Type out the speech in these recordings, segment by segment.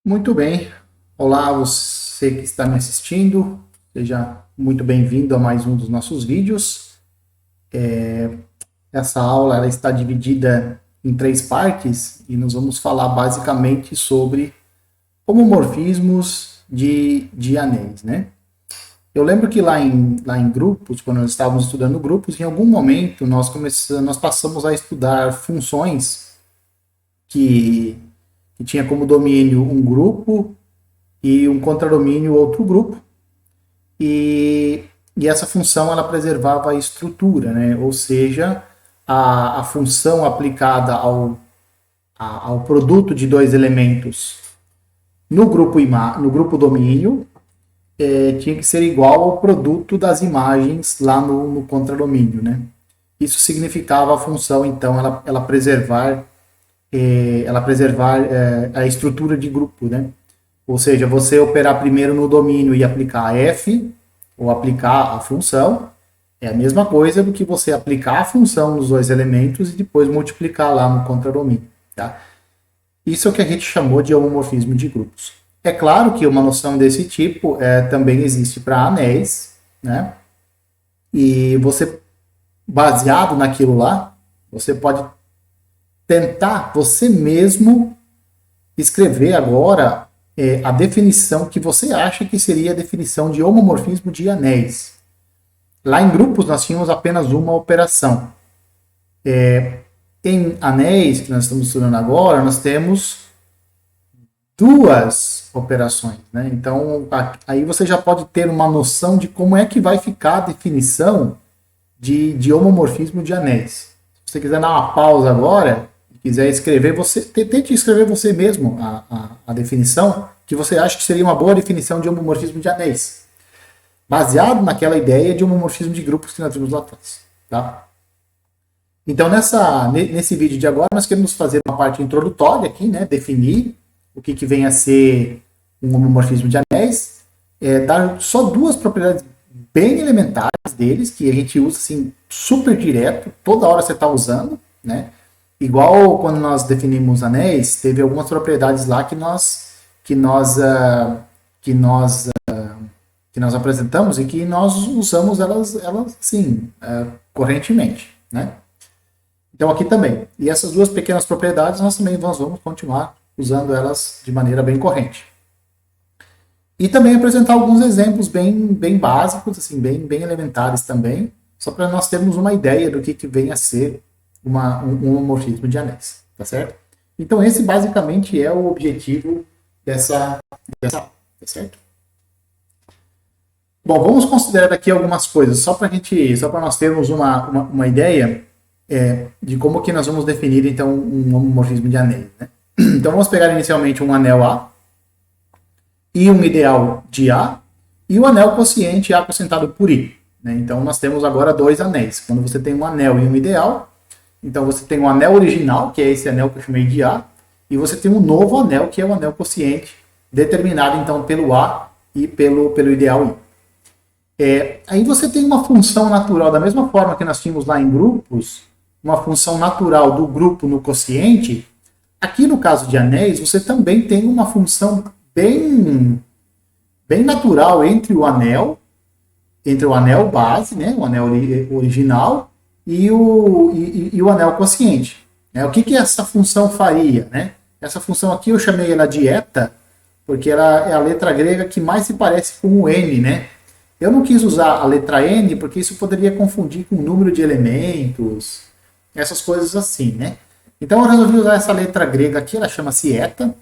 Muito bem. Olá, você que está me assistindo. Seja muito bem-vindo a mais um dos nossos vídeos. Essa aula ela está dividida em três partes e nós vamos falar basicamente sobre homomorfismos de anéis, né? Eu lembro que lá em grupos, quando nós estávamos estudando grupos, em algum momento nós passamos a estudar funções que, que tinha como domínio um grupo e um contradomínio outro grupo. E essa função ela preservava a estrutura, né? Ou seja, a função aplicada ao produto de dois elementos no grupo domínio tinha que ser igual ao produto das imagens lá no contradomínio, né? Isso significava a função, então, ela preservar a estrutura de grupo, né? Ou seja, você operar primeiro no domínio e aplicar f, ou aplicar a função, é a mesma coisa do que você aplicar a função nos dois elementos e depois multiplicar lá no contradomínio. Tá? Isso é o que a gente chamou de homomorfismo de grupos. É claro que uma noção desse tipo também existe para anéis, né? E você, baseado naquilo lá, você pode tentar você mesmo escrever agora a definição que você acha que seria a definição de homomorfismo de anéis. Lá em grupos nós tínhamos apenas uma operação. Em anéis, que nós estamos estudando agora, nós temos duas operações, né? Então, aí você já pode ter uma noção de como é que vai ficar a definição de homomorfismo de anéis. Se você quiser dar uma pausa agora, quiser escrever, tente escrever você mesmo a definição que você acha que seria uma boa definição de homomorfismo de anéis, baseado naquela ideia de homomorfismo de grupos que nós vimos lá atrás. Tá? Então, nesse vídeo de agora, nós queremos fazer uma parte introdutória aqui, né? Definir o que vem a ser um homomorfismo de anéis, dar só duas propriedades bem elementares deles, que a gente usa assim, super direto, toda hora você está usando, né? Igual quando nós definimos anéis, teve algumas propriedades lá que nós apresentamos e que nós usamos elas sim, correntemente, né? Então aqui também. E essas duas pequenas propriedades nós também vamos continuar usando elas de maneira bem corrente. E também apresentar alguns exemplos bem básicos, assim, bem elementares também, só para nós termos uma ideia do que vem a ser um homomorfismo de anéis, tá certo? Então esse basicamente é o objetivo dessa aula, tá certo? Bom, vamos considerar aqui algumas coisas, só para nós termos uma ideia de como que nós vamos definir então um homomorfismo de anéis, né? Então vamos pegar inicialmente um anel A e um ideal de A e o anel quociente A acrescentado por I, né? Então nós temos agora dois anéis. Quando você tem um anel e um ideal, então você tem um anel original, que é esse anel que eu chamei de A, e você tem um novo anel, que é o anel quociente, determinado então pelo A e pelo ideal I. Aí você tem uma função natural, da mesma forma que nós tínhamos lá em grupos, uma função natural do grupo no quociente. Aqui no caso de anéis, você também tem uma função bem natural entre o anel base, né, o anel original, e o anel quociente. O que essa função faria? Né? Essa função aqui eu chamei ela de eta, porque ela é a letra grega que mais se parece com o N, né? Eu não quis usar a letra N, porque isso poderia confundir com o número de elementos, essas coisas assim, né? Então eu resolvi usar essa letra grega aqui, ela chama-se eta.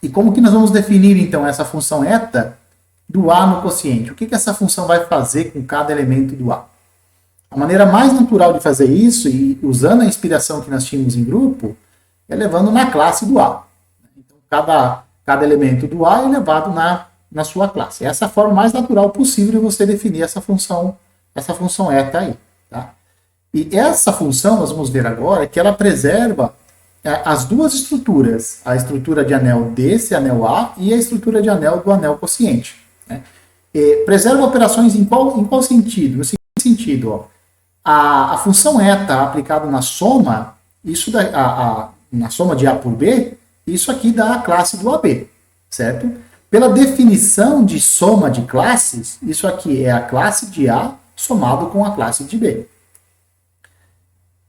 E como que nós vamos definir então essa função eta do A no quociente? O que essa função vai fazer com cada elemento do A? A maneira mais natural de fazer isso, e usando a inspiração que nós tínhamos em grupo, é levando na classe do A. Então, cada elemento do A é levado na sua classe. Essa é a forma mais natural possível de você definir essa função eta aí. Tá? E essa função, nós vamos ver agora, que ela preserva as duas estruturas, a estrutura de anel desse anel A e a estrutura de anel do anel quociente. Né? Preserva operações em qual sentido? No seguinte sentido, ó. A função eta aplicada na soma, na soma de A por B, isso aqui dá a classe do AB. certo? Pela definição de soma de classes, isso aqui é a classe de A somado com a classe de B.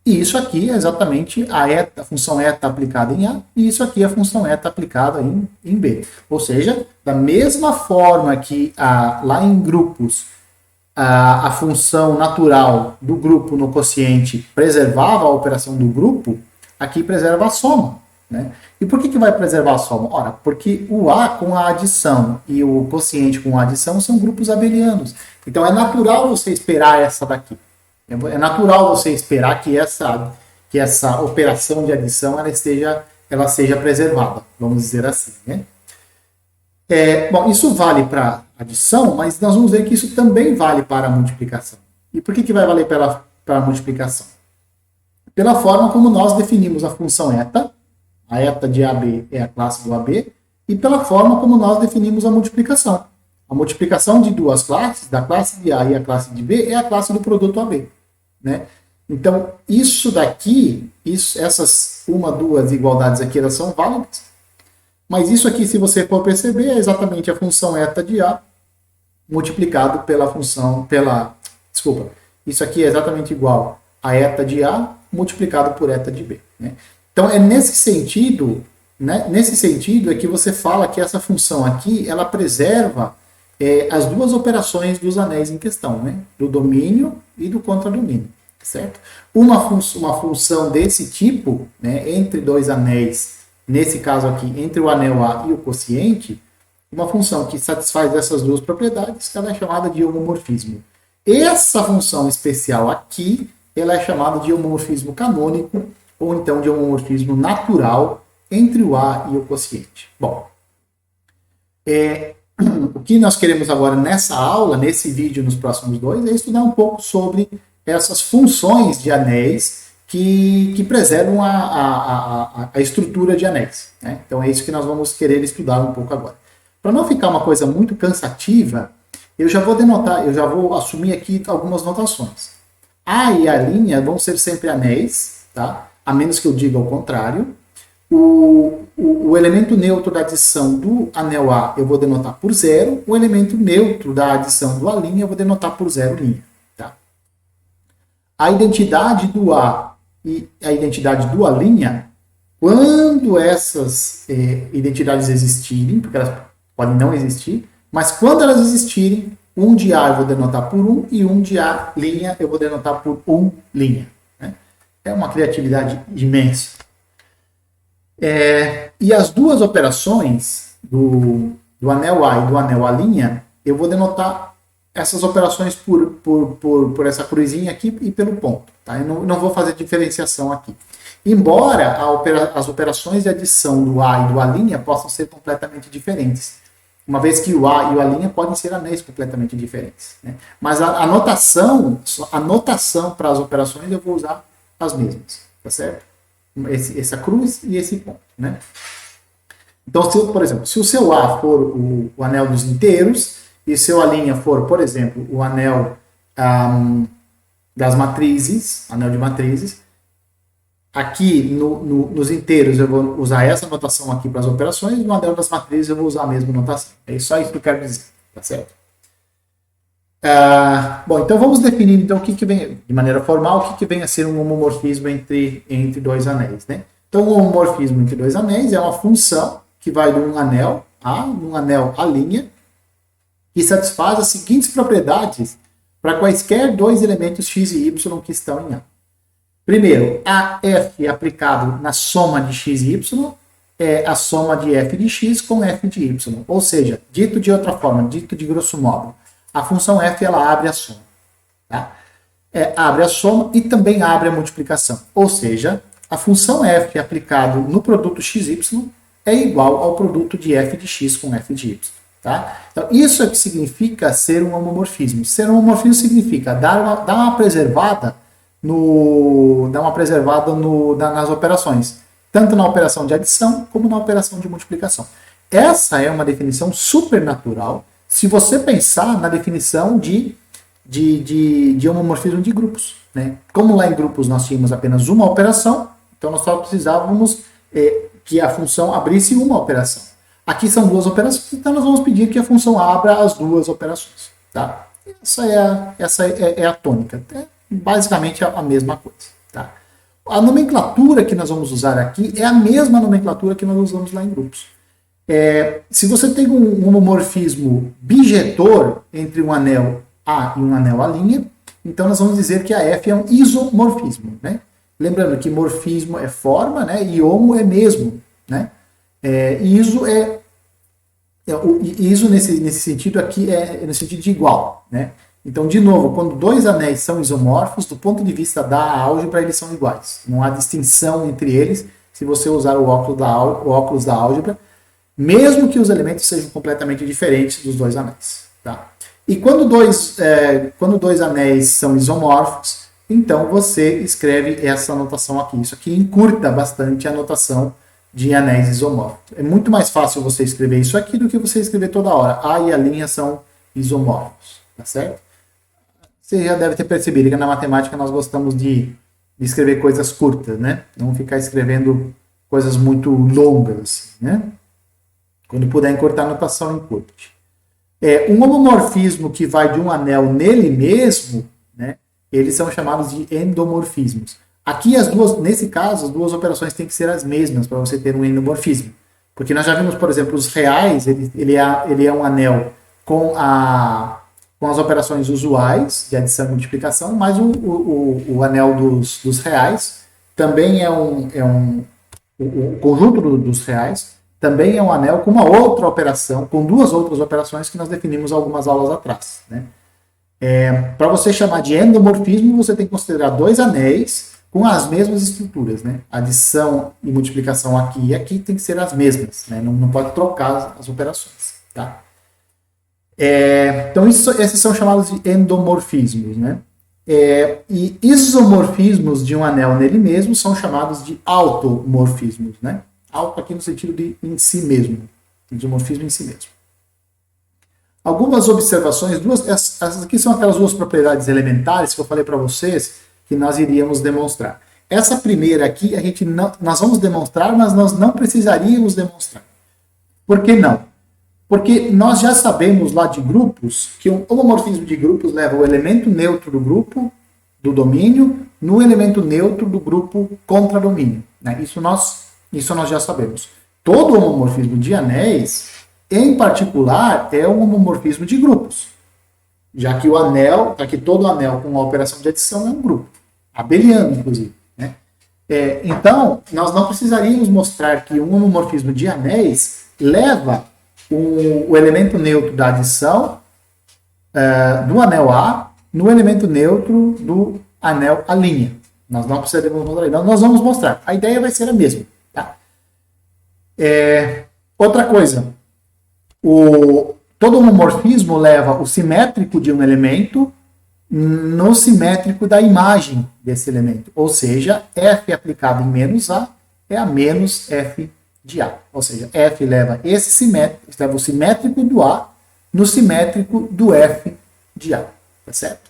E isso aqui é exatamente a função eta aplicada em A, e isso aqui é a função eta aplicada em B. Ou seja, da mesma forma que lá em grupos, a função natural do grupo no quociente preservava a operação do grupo, aqui preserva a soma. Né? E por que vai preservar a soma? Ora, porque o A com a adição e o quociente com a adição são grupos abelianos. Então é natural você esperar essa daqui. É natural você esperar que essa operação de adição ela seja preservada, vamos dizer assim. Né? Bom, isso vale para adição, mas nós vamos ver que isso também vale para a multiplicação. E por que vai valer para a multiplicação? Pela forma como nós definimos a função eta, a eta de AB é a classe do AB, e pela forma como nós definimos a multiplicação. A multiplicação de duas classes, da classe de A e a classe de B, é a classe do produto AB. Né? Então, isso daqui, essas duas igualdades aqui, elas são válidas. Mas isso aqui, se você for perceber, é exatamente a função eta de A multiplicado pela função, desculpa, isso aqui é exatamente igual a eta de A multiplicado por eta de B. Né? Então, é nesse sentido, né? Nesse sentido é que você fala que essa função aqui, ela preserva as duas operações dos anéis em questão, né? Do domínio e do contradomínio, certo? Uma função desse tipo, né, entre dois anéis, nesse caso aqui, entre o anel A e o quociente, uma função que satisfaz essas duas propriedades, ela é chamada de homomorfismo. Essa função especial aqui, ela é chamada de homomorfismo canônico, ou então de homomorfismo natural entre o A e o quociente. Bom, o que nós queremos agora nessa aula, nesse vídeo, nos próximos dois, é estudar um pouco sobre essas funções de anéis que preservam a estrutura de anéis. Né? Então é isso que nós vamos querer estudar um pouco agora. Para não ficar uma coisa muito cansativa, eu já vou assumir aqui algumas notações. A e a linha vão ser sempre anéis, tá? A menos que eu diga o contrário. O elemento neutro da adição do anel A eu vou denotar por 0, o elemento neutro da adição do A' eu vou denotar por 0'. Tá? A identidade do A e a identidade do A', quando essas identidades existirem, porque elas podem não existir, mas quando elas existirem, um de A eu vou denotar por 1 e um de A' eu vou denotar por 1'. Né? É uma criatividade imensa. E as duas operações do anel A e do anel A', eu vou denotar essas operações por essa cruzinha aqui e pelo ponto. Tá? Eu não vou fazer diferenciação aqui. Embora as operações de adição do A e do A' possam ser completamente diferentes. Uma vez que o A e o A' podem ser anéis completamente diferentes. Né? Mas a notação para as operações eu vou usar as mesmas. Tá certo? Essa cruz e esse ponto, né? Então, por exemplo, se o seu A for o anel dos inteiros e seu A' for, por exemplo, o anel das matrizes, anel de matrizes, aqui nos inteiros eu vou usar essa notação aqui para as operações, no anel das matrizes eu vou usar a mesma notação. É só isso que eu quero dizer, tá certo? Bom, então vamos definir então, o que vem, de maneira formal, o que vem a ser um homomorfismo entre dois anéis. Né? Então, um homomorfismo entre dois anéis é uma função que vai de um anel A, um anel A', que satisfaz as seguintes propriedades para quaisquer dois elementos x e y que estão em A. Primeiro, a f aplicado na soma de x e y é a soma de f de x com f de y. Ou seja, dito de outra forma, dito de grosso modo, a função f ela abre a soma. Tá? Abre a soma e também abre a multiplicação. Ou seja, a função f aplicado no produto xy é igual ao produto de f de x com f de y. Tá? Então, isso é que significa ser um homomorfismo. Ser um homomorfismo significa dar uma preservada nas operações, tanto na operação de adição como na operação de multiplicação. Essa é uma definição supernatural se você pensar na definição de homomorfismo de grupos. Né? Como lá em grupos nós tínhamos apenas uma operação, então nós só precisávamos que a função abrisse uma operação. Aqui são duas operações, então nós vamos pedir que a função abra as duas operações. Tá? Essa é a tônica. É basicamente a mesma coisa. Tá? A nomenclatura que nós vamos usar aqui é a mesma nomenclatura que nós usamos lá em grupos. Se você tem um homomorfismo bijetor entre um anel A e um anel A', então nós vamos dizer que a F é um isomorfismo. Né? Lembrando que morfismo é forma, né? E homo é mesmo. Né? Iso nesse sentido aqui é no sentido de igual. Né? Então, de novo, quando dois anéis são isomorfos, do ponto de vista da álgebra, eles são iguais. Não há distinção entre eles se você usar o óculos da álgebra, mesmo que os elementos sejam completamente diferentes dos dois anéis. Tá? E quando dois anéis são isomorfos, então você escreve essa notação aqui. Isso aqui encurta bastante a notação de anéis isomorfos. É muito mais fácil você escrever isso aqui do que você escrever toda hora. A e a linha são isomorfos. Tá certo? Você já deve ter percebido que na matemática nós gostamos de escrever coisas curtas, né? Não ficar escrevendo coisas muito longas, assim, né? Quando puder encurtar a notação, encurte. Um homomorfismo que vai de um anel nele mesmo, né? Eles são chamados de endomorfismos. Aqui, nesse caso, as duas operações têm que ser as mesmas para você ter um endomorfismo. Porque nós já vimos, por exemplo, os reais, ele é um anel com as operações usuais de adição e multiplicação, mas o anel dos reais também o conjunto dos reais também é um anel com uma outra operação, com duas outras operações que nós definimos algumas aulas atrás. Né? Para você chamar de endomorfismo, você tem que considerar dois anéis com as mesmas estruturas. Né? Adição e multiplicação aqui e aqui tem que ser as mesmas, né? Não pode trocar as operações. Tá? Então, esses são chamados de endomorfismos. Né? E isomorfismos de um anel nele mesmo são chamados de automorfismos. Né? Auto aqui no sentido de em si mesmo. Isomorfismo em si mesmo. Algumas observações, essas aqui são aquelas duas propriedades elementares que eu falei para vocês que nós iríamos demonstrar. Essa primeira aqui, nós vamos demonstrar, mas nós não precisaríamos demonstrar. Por que não? Porque nós já sabemos lá de grupos que um homomorfismo de grupos leva o elemento neutro do grupo, do domínio, no elemento neutro do grupo contradomínio. Né? Isso nós já sabemos. Todo homomorfismo de anéis, em particular, é um homomorfismo de grupos. Já que todo anel com uma operação de adição é um grupo. Abeliano, inclusive. Né? Então, nós não precisaríamos mostrar que um homomorfismo de anéis leva o elemento neutro da adição do anel A no elemento neutro do anel A'. Nós não precisaremos mostrar, não, nós vamos mostrar. A ideia vai ser a mesma. Tá? Outra coisa, todo homomorfismo leva o simétrico de um elemento no simétrico da imagem desse elemento. Ou seja, F aplicado em menos A é a menos F de A. Ou seja, F leva o simétrico do A no simétrico do F de A. Tá certo?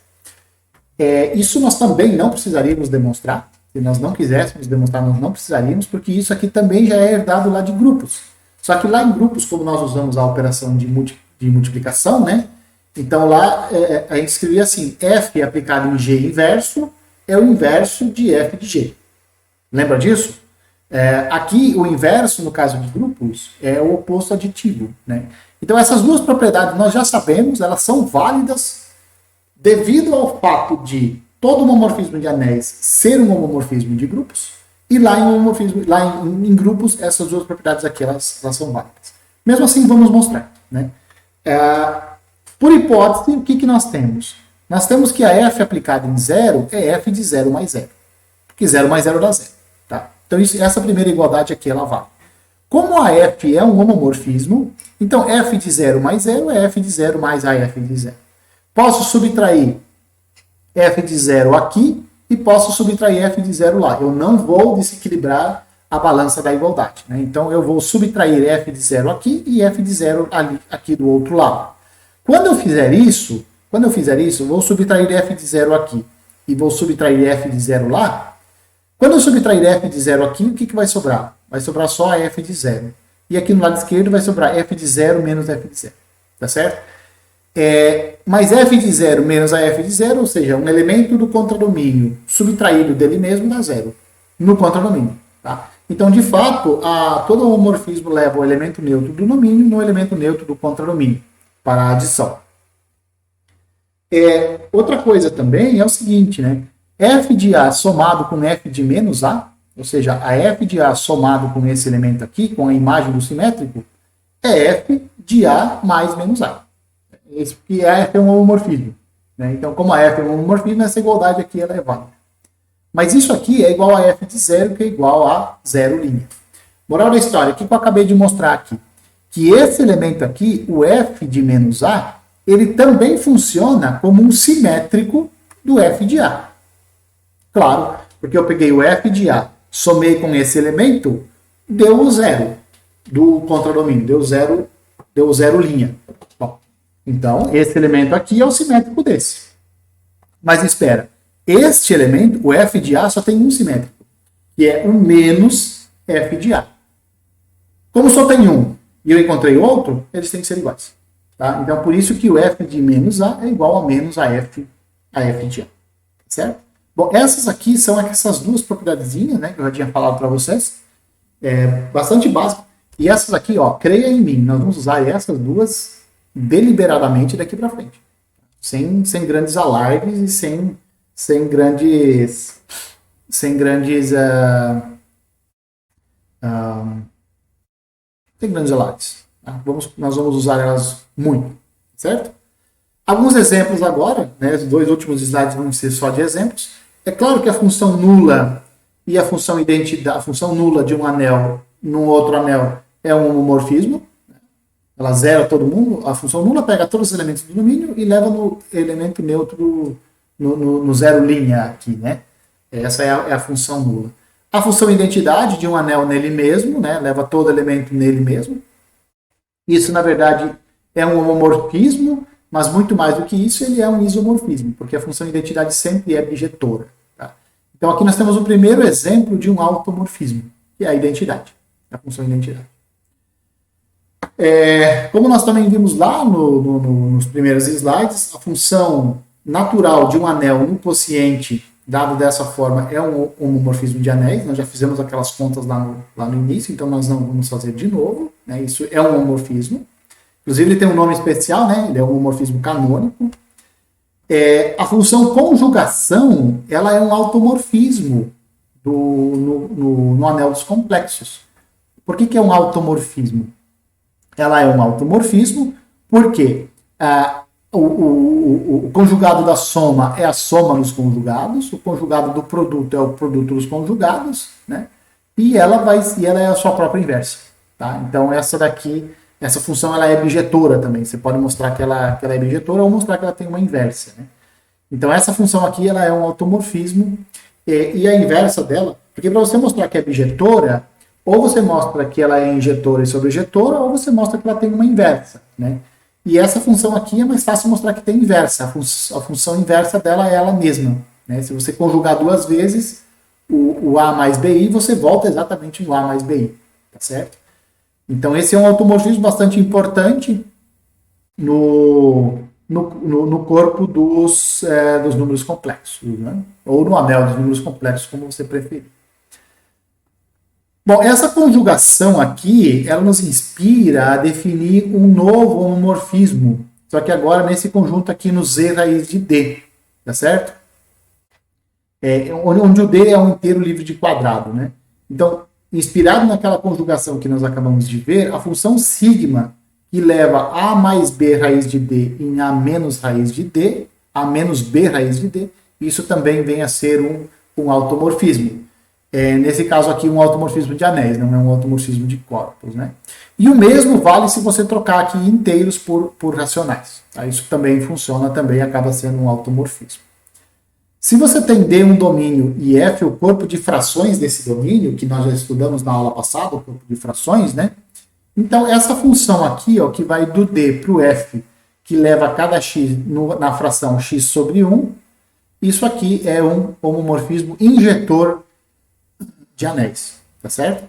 Isso nós também não precisaríamos demonstrar. Se nós não quiséssemos demonstrar, nós não precisaríamos, porque isso aqui também já é herdado lá de grupos. Só que lá em grupos, como nós usamos a operação de multiplicação, né? Então lá a gente escrevia assim, F aplicado em G inverso é o inverso de F de G. Lembra disso? Aqui o inverso, no caso de grupos, é o oposto aditivo. Né? Então essas duas propriedades nós já sabemos, elas são válidas devido ao fato de todo homomorfismo de anéis ser um homomorfismo de grupos, e lá em grupos essas duas propriedades aqui elas são válidas. Mesmo assim, vamos mostrar. Né? Por hipótese, o que nós temos? Nós temos que a F aplicada em 0 é F de 0 mais 0. Porque 0 mais 0 dá 0. Tá? Então, essa primeira igualdade aqui, ela vale. Como a F é um homomorfismo, então F de 0 mais 0 é F de 0 mais AF de 0. Posso subtrair F de 0 aqui e posso subtrair F de 0 lá. Eu não vou desequilibrar a balança da igualdade. Né? Então, eu vou subtrair F de 0 aqui e F de 0 aqui do outro lado. Quando eu fizer isso, eu vou subtrair F de 0 aqui e vou subtrair F de 0 lá. Quando eu subtrair F de 0 aqui, o que vai sobrar? Vai sobrar só a F de 0. e aqui no lado esquerdo vai sobrar f de 0 menos f de 0, tá certo? Mas f de 0 menos a f de 0, ou seja, um elemento do contradomínio subtraído dele mesmo dá 0 no contradomínio. Tá? Então, de fato, todo homomorfismo leva o elemento neutro do domínio no elemento neutro do contradomínio para a adição. Outra coisa também é o seguinte, né? F de A somado com F de menos A, ou seja, a F de A somado com esse elemento aqui, com a imagem do simétrico, é F de A mais menos A. Isso porque a F é um homomorfismo. Né? Então, como a F é um homomorfismo, essa igualdade aqui ela é válida. Mas isso aqui é igual a F de 0, que é igual a 0 linha. Moral da história, o que eu acabei de mostrar aqui? Que esse elemento aqui, o F de menos A, ele também funciona como um simétrico do F de A. Claro, porque eu peguei o F de A, somei com esse elemento, deu o 0 do contradomínio, deu 0 linha. Bom, então, esse elemento aqui é o simétrico desse. Mas espera, este elemento, o F de A, só tem um simétrico, que é o menos F de A. Como só tem um e eu encontrei outro, eles têm que ser iguais. Tá? Então, por isso que o F de menos A é igual a menos a F de A. Certo? Bom, essas aqui são essas duas propriedadezinhas, né, que eu já tinha falado para vocês. Bastante básico. E essas aqui, ó, creia em mim, nós vamos usar essas duas deliberadamente daqui para frente. Sem grandes alardes e sem grandes alardes. Tá? Nós vamos usar elas muito, certo? Alguns exemplos agora, né, os dois últimos slides vão ser só de exemplos. É claro que a função nula e a função identidade, a função nula de um anel num outro anel é um homomorfismo. Ela zera todo mundo. A função nula pega todos os elementos do domínio e leva no elemento neutro no zero linha aqui, né? Essa é a função nula. A função identidade de um anel nele mesmo, né, leva todo elemento nele mesmo. Isso, na verdade, é um homomorfismo, mas muito mais do que isso, ele é um isomorfismo, porque a função identidade sempre é bijetora. Tá? Então, aqui nós temos o primeiro exemplo de um automorfismo, que é a identidade, a função identidade. Como nós também vimos lá nos primeiros slides, a função natural de um anel no quociente, dado dessa forma, é um homomorfismo de anéis. Nós já fizemos aquelas contas lá no início, então nós não vamos fazer de novo. Né? Isso é um homomorfismo. Inclusive, ele tem um nome especial, né? Ele é um homomorfismo canônico. A função conjugação, ela é um automorfismo no anel dos complexos. Por que é um automorfismo? Ela é um automorfismo porque o conjugado da soma é a soma nos conjugados, o conjugado do produto é o produto dos conjugados, né? E ela é a sua própria inversa. Tá? Então, essa função ela é bijetora também. Você pode mostrar que ela é bijetora ou mostrar que ela tem uma inversa. Né? Então, essa função aqui ela é um automorfismo e a inversa dela, porque para você mostrar que é bijetora, ou você mostra que ela é injetora e sobrejetora, ou você mostra que ela tem uma inversa. Né? E essa função aqui é mais fácil mostrar que tem inversa. A função inversa dela é ela mesma. Né? Se você conjugar duas vezes o A mais BI, você volta exatamente no A mais BI. Tá certo? Então, esse é um automorfismo bastante importante no corpo dos números complexos, né? Ou no anel dos números complexos, como você preferir. Bom, essa conjugação aqui, ela nos inspira a definir um novo homomorfismo, só que agora nesse conjunto aqui no Z raiz de D, tá certo? Onde o D é um inteiro livre de quadrado, né? Então, inspirado naquela conjugação que nós acabamos de ver, a função sigma, que leva A mais B raiz de D em A menos raiz de D, A menos B raiz de D, isso também vem a ser um automorfismo. Nesse caso aqui, um automorfismo de anéis, não é um automorfismo de corpos. Né? E o mesmo vale se você trocar aqui inteiros por racionais. Tá? Isso também funciona, também acaba sendo um automorfismo. Se você tem D um domínio e F o corpo de frações desse domínio, que nós já estudamos na aula passada, o corpo de frações, né? Então, essa função aqui, ó, que vai do D para o F, que leva cada x na fração x sobre 1, isso aqui é um homomorfismo injetor de anéis, tá certo?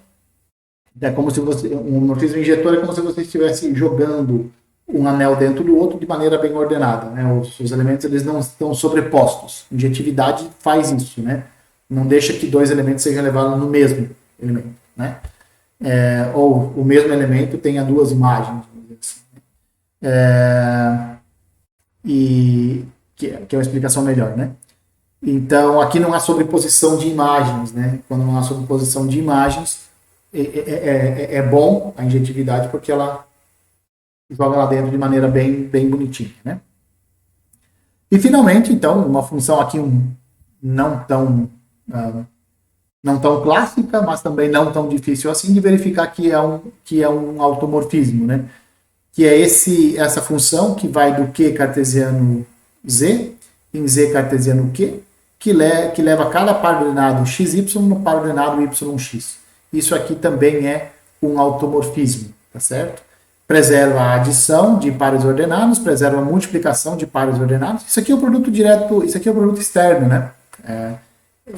É como se você, um homomorfismo injetor é como se você estivesse jogando um anel dentro do outro de maneira bem ordenada, né? Os elementos eles não estão sobrepostos. Injetividade faz isso, né? Não deixa que dois elementos sejam levados no mesmo elemento, né? Ou o mesmo elemento tenha duas imagens, vamos dizer assim. E que é uma explicação melhor, né? Então, aqui não há sobreposição de imagens, né? Quando não há sobreposição de imagens, é bom a injetividade porque ela joga lá dentro de maneira bem bonitinha, né? E finalmente, então, uma função aqui não tão não tão clássica, mas também não tão difícil assim de verificar que é um automorfismo, né? Que é essa função que vai do Q cartesiano Z em Z cartesiano Q, que leva cada par ordenado xy no par ordenado yx. Isso aqui também é um automorfismo, tá certo? Preserva a adição de pares ordenados, preserva a multiplicação de pares ordenados. Isso aqui é o produto direto, isso aqui é o produto externo, né?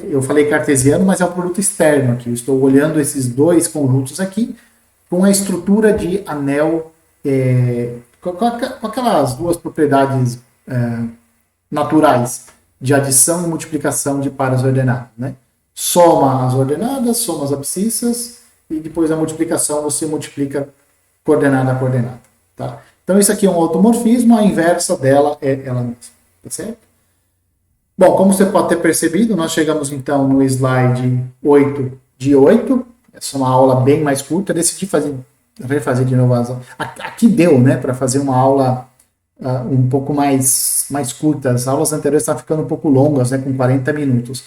Eu falei cartesiano, mas é o produto externo aqui. Eu estou olhando esses dois conjuntos aqui com a estrutura de anel, com aquelas duas propriedades naturais de adição e multiplicação de pares ordenados, né? Soma as ordenadas, soma as abscissas e depois a multiplicação você multiplica coordenada a coordenada, tá? Então isso aqui é um automorfismo, a inversa dela é ela mesma, tá certo? Bom, como você pode ter percebido, nós chegamos então no slide 8 de 8. Essa é uma aula bem mais curta. Decidi refazer de novo. Aqui deu, né, para fazer uma aula um pouco mais curta. As aulas anteriores estavam ficando um pouco longas, né, com 40 minutos.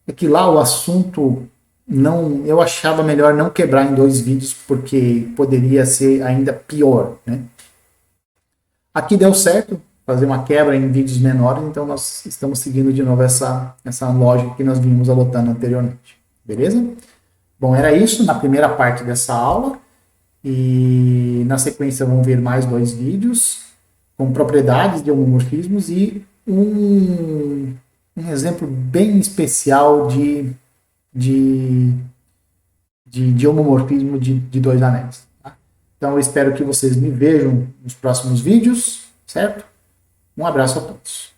É que lá o assunto eu achava melhor não quebrar em dois vídeos, porque poderia ser ainda pior, né? Aqui deu certo fazer uma quebra em vídeos menores, então nós estamos seguindo de novo essa lógica que nós vimos adotando anteriormente. Beleza? Bom, era isso na primeira parte dessa aula, e na sequência vão ver mais dois vídeos com propriedades de homomorfismos e um exemplo bem especial de homomorfismo de dois anéis. Tá? Então eu espero que vocês me vejam nos próximos vídeos, certo? Um abraço a todos.